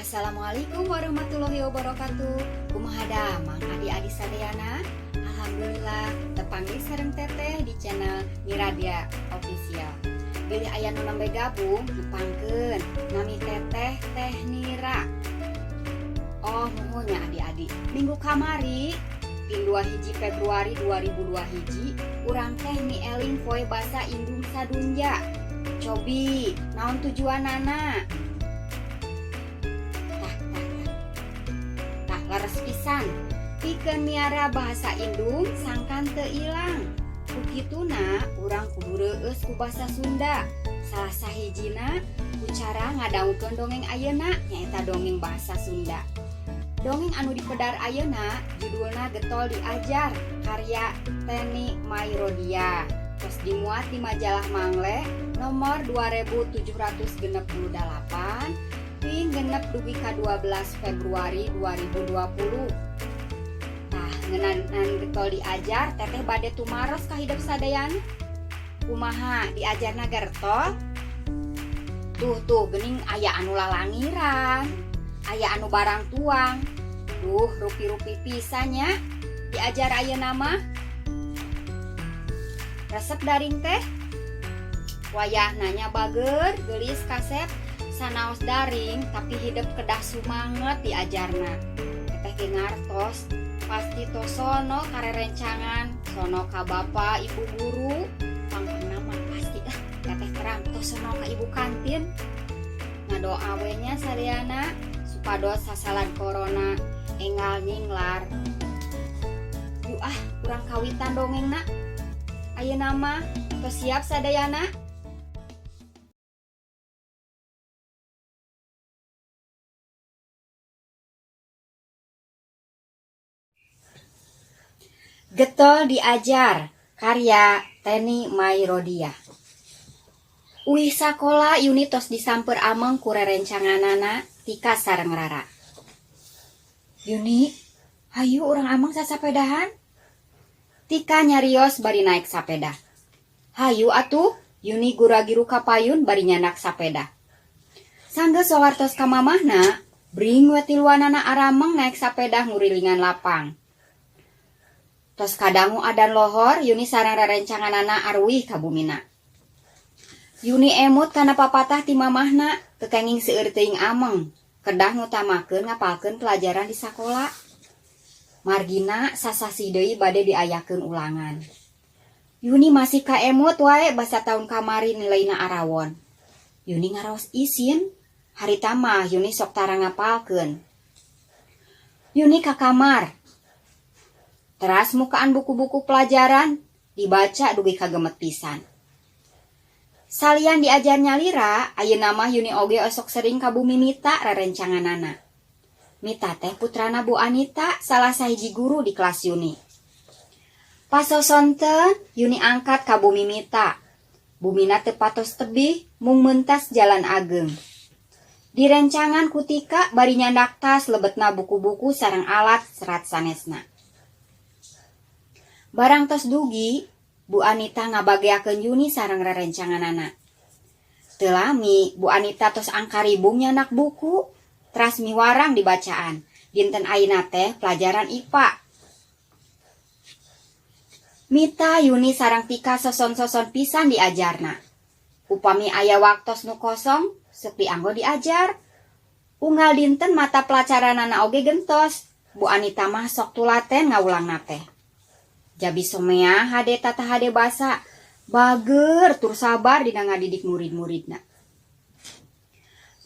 Assalamualaikum warahmatullahi wabarakatuh. Kumaha damang adik-adik sadayana. Alhamdulillah tepanggil sareng teteh di channel Miradia Official. Bilih aya nu nembe gabung dipangkeun nami teteh Teh Nira. Oh nuhunnya adik-adik. Minggu kamari di 2 hiji Februari 2002 hiji urang teh nieling poe basa Indung Sadunja. Cobi naon tujuanana? Laras pisan pikeun miara bahasa Indung sangkan teu ilang. Kukituna urang kudu reueus ku basa Sunda. Salah sahijina ku cara ngadangkeun dongeng ayeuna nyaeta dongeng bahasa Sunda. Dongeng anu dipedar ayeuna judulna Getol Diajar karya Teni Mayrodia. Terus dimuat di majalah Mangle nomor 2768 ping genep dugi ka 12 Februari 2020. Tah ngeunaan Getol Diajar teteh bade tumaros ka hidup sadayana. Kumaha diajarna gertol? Tuh geuning aya anu lalangiran, aya anu barang tuang. Duh rupi-rupi pisanya diajar ayeuna mah. Resep daring teh wayah nanya bager geulis kasep sanaos daring tapi hidup kedah sumanget diajarna. Teteh ge ngartos pasti tosono karerencangan sono ka bapa ibu guru pangkena mah pasti teteh terang tosono ka ibu kantin. Ngadoa we nya sadayana supados sasalan corona enggal nyinglar. Yuk urang kawitan dongengna. Ayeuna mah tos siap sadayana. Getol Diajar karya Teni Mayrodia. Uih sakola Yuni tos disamper ameng ku rerencanganana tika sareng Rara. Yuni, hayu urang ameng sasapedahan. Tika nyarios bari naik sapeda. Hayu atuh, Yuni gura-giru ka payun bari nyandak sapeda. Sanggeus sawartos ka mamahna, bring we tiluanana arameng naik sapeda ngurilingan lapang. Tos kadangu adan lohor, Yuni sareng rerencanganana arwih ka bumina. Yuni emut kana papatah ti mamahna, kekenging seueur teuing ameng, kedah ngutamakeun ngapalkeun pelajaran di sakola. Margina sasasi deui bade diayakeun ulangan. Yuni masih kaemut wae basa taun kamari nilaina arawon. Yuni ngaraos isin, harita mah Yuni sok tara ngapalkeun. Yuni ka kamar. Teras mukaan buku-buku pelajaran dibaca dugi kagemet pisan. Salian diajar nyalira, ayeuna mah Yuni oge osok sering ka Bumi Mita rerencanganana. Mita teh putrana Bu Anita, salah sahiji guru di kelas Yuni. Pasosonten Yuni angkat ka Bumi Mita. Bumina teu patos tebih mung meuntas jalan ageng. Di rencangan kutika bari nyandak tas lebetna buku-buku sareng alat serat sanesna. Barang tos dugi, Bu Anita ngabageakeun Yuni sareng rerencanganana. Teu lami Bu Anita tos angkaribung nyandak buku, teras miwarang dibacaan. Dinten ayeuna teh pelajaran IPA. Mita Yuni sareng Tika soson-soson pisan diajarna. Upami aya waktos nu kosong, sok dianggo diajar. Unggal dinten mata pelajaranana oge gentos, Bu Anita mah sok tulaten ngawulangna teh. Jabi somea hade tata hade basa, bager tur sabar dina ngadidik murid-muridna.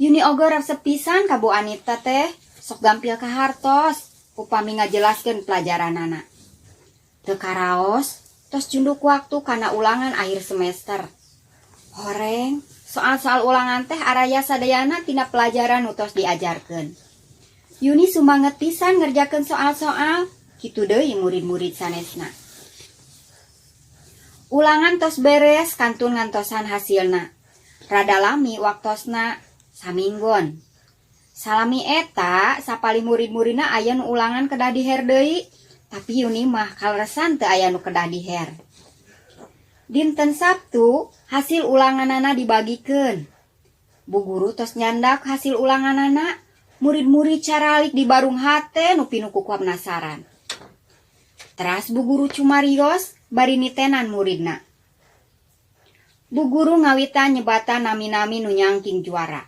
Yuni oge resep pisan ka Bu Anita teh, sok gampil ka hartos, upami ngajelaskeun pelajaranana. Teu karaos, tos junduk waktu kana ulangan akhir semester. Horeng, soal-soal ulangan teh araya sadayana tina pelajaran nu tos diajarkeun. Yuni sumanget pisan ngerjakeun soal-soal, kitu deui murid-murid sanesna. Ulangan tos beres kantun ngantosan hasilna. Rada lami waktosna saminggon. Salami eta sapali murid-muridna aya nu ulangan kedah diher deui, tapi Yuni mah kaleresan teu aya nu kedah diher. Dinten Sabtu hasil ulanganana dibagikeun. Bu guru tos nyandak hasil ulanganana, murid-murid caralik di barung hate nu pinuku ku penasaran. Teras bu guru cumarios bari nitenan muridna. Bu guru ngawitan nyebatan nami-nami nu nyangking juara.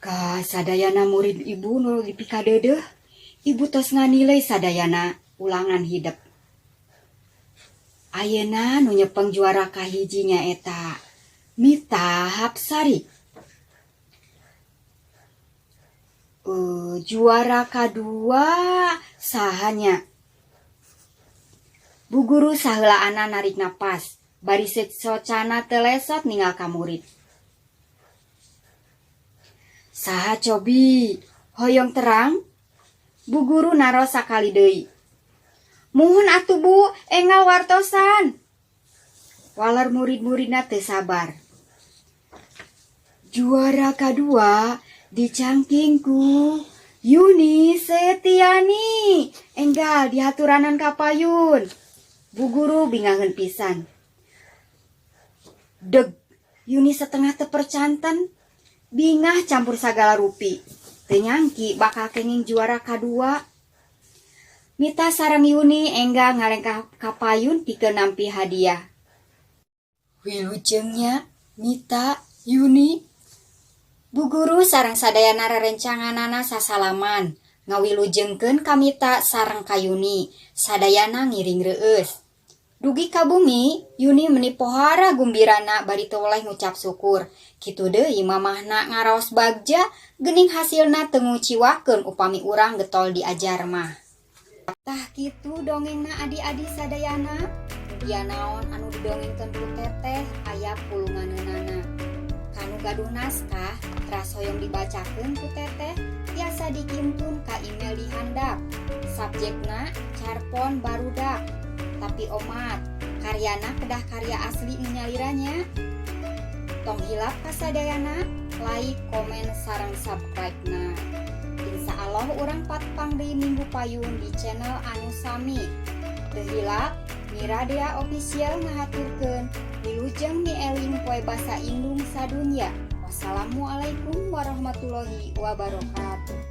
Ka sadayana murid ibu nu dipikadeudeung, ibu tos nganilai sadayana ulangan hidup. Ayeuna nu nyepeng juara kahijinya eta Mita Hapsari. Juara kedua sahanya. Bu guru saheulaana narik napas, bari socana telesot ninggal ka murid. Saha cobi, hoyong terang? Bu guru naro sakali deui. Muhun atuh bu, enggal wartosan. Walar murid-muridna teu sabar. Juara kedua dicangkingku Yuni Setiani. Enggal dihaturanan ka payun. Bu guru bingangeun pisan. Deg, Yuni setengah tepercanten. Bingah campur sagala rupi. Teu nyangki bakal kenging juara kedua. Mita sareng Yuni enggal ngaleng ka payun pikeun nampi hadiah. Wilujengnya Mita, Yuni. Bu guru sareng sadayana rerencanganana sasalaman, ngawilujengkeun ka Mita sareng ka Yuni, sadayana ngiring reueus. Dugi ka bumi, Yuni meuni pohara gumbirana bari teu oleh ngucap syukur. Kitu deui mamahna ngaraos bagja geuning hasilna teu nguciwakeun upami urang getol diajar mah. Tah kitu dongengna adi-adi sadayana. Dia naon anu didongengkeun ku teteh aya pulunganeunana. Kanu gaduh naskah teras hoyong dibacakeun ku teteh tiasa dikimtun ka email di handap. Subjekna carpon barudak. Tapi omat, karyana kedah karya asli nyaliranya. Tong hilap kasadayana, like, komen, sareng subscribe-na. Insya Allah urang patpang deui minggu payun di channel anu sami. Teu hilap, Mira Dea Official ngahaturkeun wilujeng mi eling poe basa Indung sadunya. Wassalamualaikum warahmatullahi wabarakatuh.